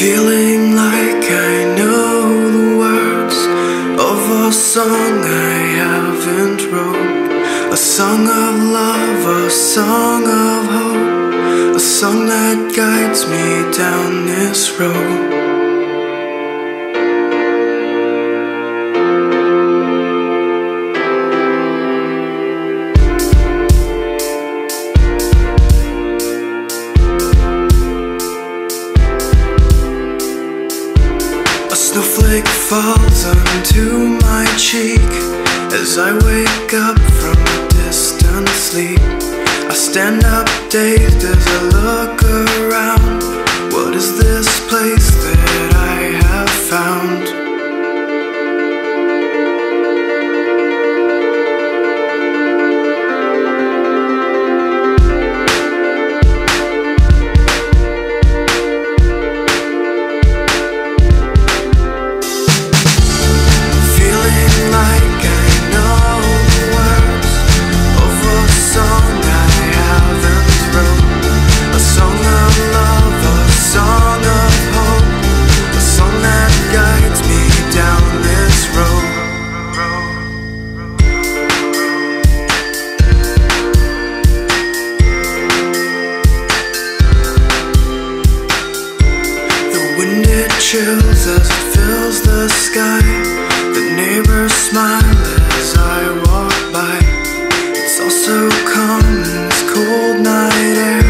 Feeling like I know the words of a song I haven't wrote. A song of love, a song of hope, a song that guides me down this road. A snowflake falls onto my cheek as I wake up from a distant sleep. I stand up dazed as I look around. What is this place that I have found? Chills as it fills the sky. The neighbors smile as I walk by. It's also calm in this cold night air,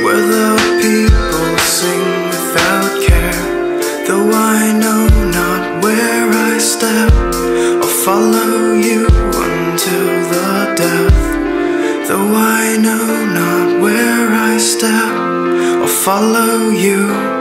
where the people sing without care. Though I know not where I step, I'll follow you until the death. Though I know not where I step, I'll follow you.